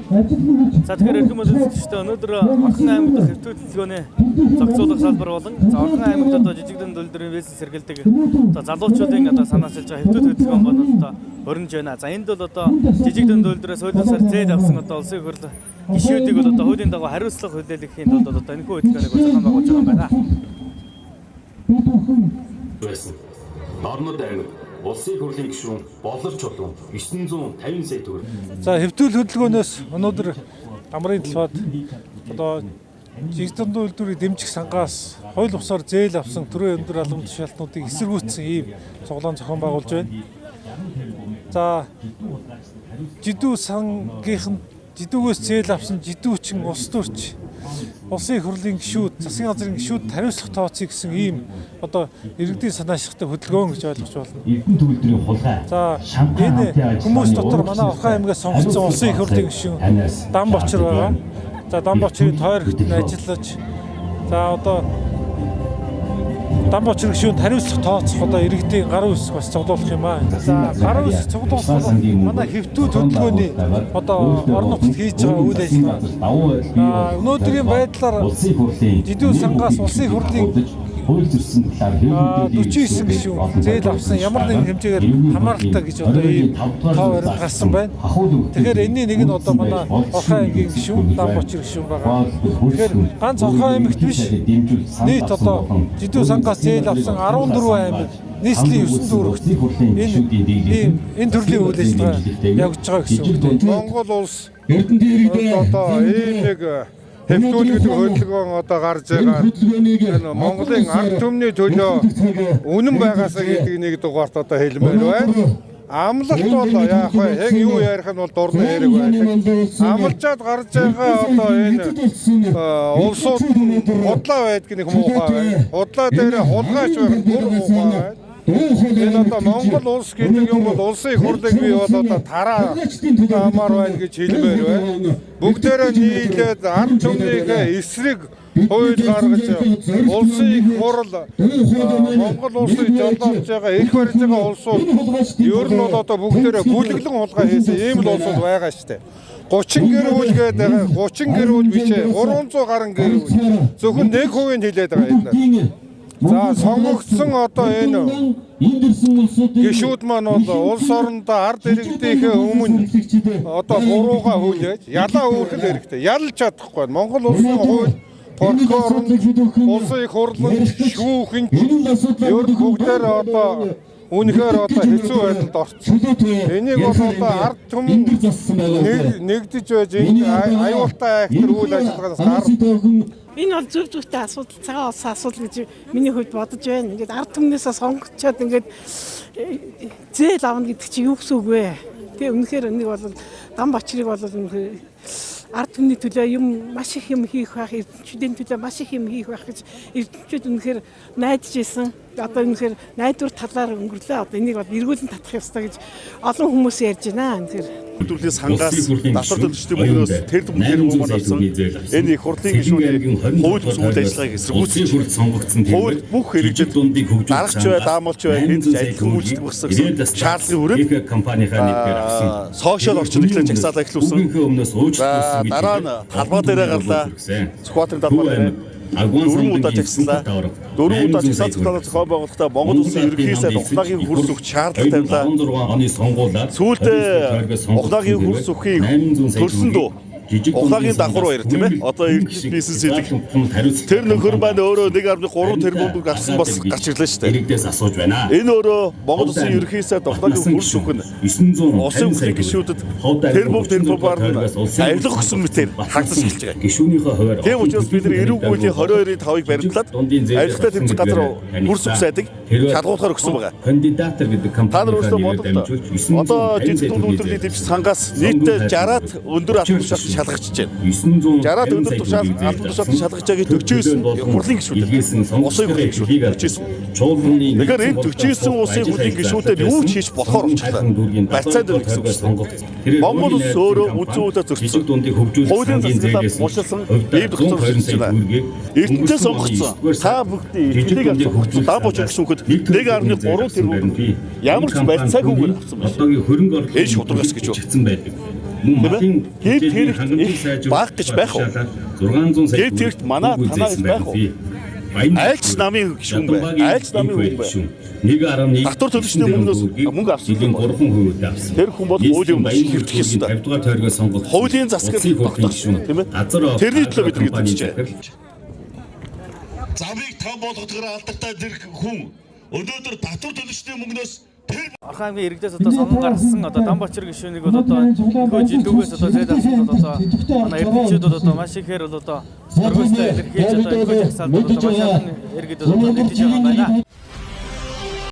За тэгэхээр эрхэм үзэгчдээ өнөөдөр Орхон аймаг дахь хэвтүүд төлөвлөгөөний зохицуулах салбар болон Орхон аймагт одоо жижигдэн төлөвлөрийн бизнес эрхэлдэг одоо залуучуудын одоо санаачилж байгаа хэвтүүд хөтөлбөр бол одоо өрнөж байна. За энд бол одоо жижигдэн төлөвлөрөөс хуулиусаар зээл авсан одоо улсын хурл гишүүдийг бол одоо хуулийн дагуу хариуцлага хүлээлгэхийн тулд одоо энэхүү хөтөлбөрийг зохион байгуулж байгаа юм байна. Нормод аймаг улсын хурлын гишүүн боловч чулуун 950 сая төгрөг. За хэвтүүл хөдөлгөөнөөс өнөөдөр амрын талбайд одоо жигдэн төлөвлөрийн дэмжих сангаас хууль бусаар зээл авсан төрийн өндөр албан тушаалтнуудыг эсэргүүцсэн ийм цуглаан зохион байгуулж байна. За жидүү сангийнхан жидүүгөөс зээл авсан жидүүчин улс төрч улсын хурлын гишүүд, засгийн газрын гишүүд хариуцлага тооцъё гэсэн ийм одоо иргэдийн санаачлагтай хөдөлгөөн гэж ойлгож байна. Эрдэнэ төгөлдрийн хулгай. За энэ хүмүүс дотор манай Орхон аймгаас сонгогдсон улсын хурлын гишүүн Дан Бочир байгаа. За Дан Бочирын тойр хөлтөнд ажиллаж за одоо Дан Бочир гишүүнд хариуцлага тооцох одоо иргэдийн гар үсэг бас цуглуулах юм аа. За гар үсэг цуглуулах манай хэвтүүд хөдөлгөөний одоо орон нутгад хийж байгаа үйл ажиллагаа. Өнөөдрийн байдлаар жидүү сангаас улсын хурлын хууль зөрчсөн талаар 49 гишүүн зээл авсан ямар нэгэн хэмжээгээр хамааралтай гэж одоо ийм тоо баримт гарсан байна. Тэгэхээр энэний нэг нь одоо манай Орхон аймгийн гишүүн Дан Бочир гишүүн байгаа. Тэгэхээр ганц Орхон аймагт биш нийт одоо жидүү сангаас зээл авсан 14 аймаг нийслэлийн 9 дүүрэгт энэ төрлийн үйл ажиллагаа явагдаж байгаа гэсэн үг. Монгол улс Эрдэнэ одоо ийм нэг хэвтүүл гэдэг хөдөлгөөн одоо гарч байгаа. Энэ Монголын ард түмний төлөө үнэн байгаасаа гэдэг нэг дугаарт одоо хэлмээр байна. Амлалт бол яах вэ? Яг юу ярих нь бол дурны хэрэг байна. Амлчаад гарч байгаа одоо энэ улсууд худлаа байдаг нэг муухай байна. Худлаа дээр хулгайч байх бүр муухай байна. Энэ одоо Монгол улс гэдэг юм бол улсын хурлыг бий бол одоо тараа хамаар байна гэж хэлмээр байна. Бүгдээрээ нийлээд ард түмнийхээ эсрэг хууль гаргаж улсын их хурл Монгол улсыг жолоодж байгаа их барьж байгаа улсууд ер нь бол одоо бүгдээрээ бүлэглэн хулгай хийсэн ийм л улсууд байгаа шүү дээ. 30 гэр бүл гэдэг 30 гэр бүл биш ээ 300 гаруй гэр бүл зөвхөн 1% хилээд байгаа энэ. За сонгогдсон одоо энэ гишүүд маань бол улс орондоо ард иргэдийнхээ өмнө одоо бурууга хүлээж ялаа өөрөх хэрэгтэй. Ялж чадахгүй. Монгол улсын хууль прокурор улсын их хурлын шүүхэн ер нь бүгдээр одоо үнэхээр одоо хэцүү байдалд орсон. Энийг бол одоо ард түмэн нэгдэж байж аюултай актер үйл ажиллагаанаас гарах. Энэ бол зөв зөвхөн асуудал, цагаан улсын асуудал гэж миний хувьд бодож байна. Ингээд ард түмнээсээ сонгогчоод ингээд зээл авна гэдэг чинь юу гэсэн үг вэ? Тэгээ үнэхээр энийг бол Дан Бочирыг бол үнэхээр ард түмний төлөө юм маш их юм хийх байх, эрдэмтдийн төлөө маш их юм хийх байх гэж эрдэмтчид үнэхээр найдаж исэн. Одоо үнэхээр найдвар талаар өнгөрлөө. Одоо энийг бол эргүүлэн татах ёстой гэж олон хүмүүс ярьж байна. Үнэхээр хөдөлгөөний сангаас давтар төлөвчдийн мөнгнөөс тэр хүмүүс авсан. Энэ их хурлын гишүүний хууль бус үйл ажиллагааг эсэргүүцэж сонгогдсон хууль бүх хэрэгжил дарагч бай, даамалч бай, энд адилхан үйлчлэг багсаа гэсэн шаардлагын хүрээнд компанийнхаа нэрээр авсан. Сошиал орчин эхлэн жагсаалаа эхлүүлсэн. Дараа нь талбай дээрээ гарлаа. Скватрын талбай дээр 4 удаа жагслаа. 4 удаа жагсаал зохион байгуулахдаа Монгол улсын ерөнхий сайд ухлагийн хурц өгч шаардлага тавилаа. 16 оны сонгуулиуд сүүлдээ ухлагийн хурц өгөхийг төрсөн дөө ухлагийн давхар баяр тийм ээ. Одоо эрдэнэ бизнес хийдэг. Тэр нөхөр маань өөрөө 1.3 тэрбум гарсан бас гарч ирлээ шүү дээ. Иргэдээс асууж байна. Энэ өөрөө Монгол улсын ерөнхий сайд ухлагийн хурц өгөх нь 900 улсын хурлын гишүүдэд тэрбумаар аялах гэсэн мэтээр хагдаж эхэлж байгаа. Гишүүнийхөө хуваар. Тийм учраас бид нар эрүүгүйлийн 22.5-ыг баримтлаад аялахтай тэмцэх газар хурц өгөх сайдыг шалгуулахаар өгсөн байгаа. Кандидатор гэдэг компани одоо жижиг төлөвлөрлийн дэвш сангаас нийтдээ 60-аад өндөр албан тушаалт шалгагч байна. 60-аад өндөр тушаалт албан тушаалт шалгаж байгааг 49 хурлын гишүүд. Улсын хурлын гишүүд 49. Тэгэхээр энэ 49 улсын хурлын гишүүдэд юу ч хийж болохоор болчихлоо. Барьцаад байна гэсэн үг. Монгол улс өөрөө үзэн удаа зөрчсөн. Хуулийн засаглалаар муулсан ийм зохицуулж байна. Эрдэнэтэй сонгогдсон. Та бүгдийн эрдэнэийг авч сонгогдсон. Дан Бочир гишүүхэд 1.3 тэрбум ямар ч барьцаагүйгээр авсан байна. Одоогийн хөрөнгө оруулалт энэ шударгаас гэж байна. Хэд тэрэгт их баг гэж байх уу? 600 сая. Хэд тэрэгт манай танаас байх уу? Айлч намын гишүүн бай. Айлч намын хүн бай. 1.1 Татвар төлөгчдийн мөнгнөөс мөнгө авсан. жилийн 3% авсан. Тэр хүн бол хуулийн өмнө хэвдэх ёстой. 50 дугаар тойргоо сонгогдсон. Хуулийн засаг тогтоосон, тийм ээ? Тэрний төлөө бид мэдчихжээ. Замыг том болгохоор алдартай тэр хүн өнөөдөр татвар төлөгчдийн мөнгнөөс тэр Орхон аймгийн иргэдээс одоо сонгон гаргасан одоо Дамбачир гишүүнийг бол одоо хөө жилдүүгээс одоо зээл авсан одоо манай эрдэмтчүүд бол одоо маш ихээр бол одоо зөргөөстэй илэрхийлж одоо энэ жагсаалд бол одоо маш олон иргэд одоо нэгдэж байгаа юм байна.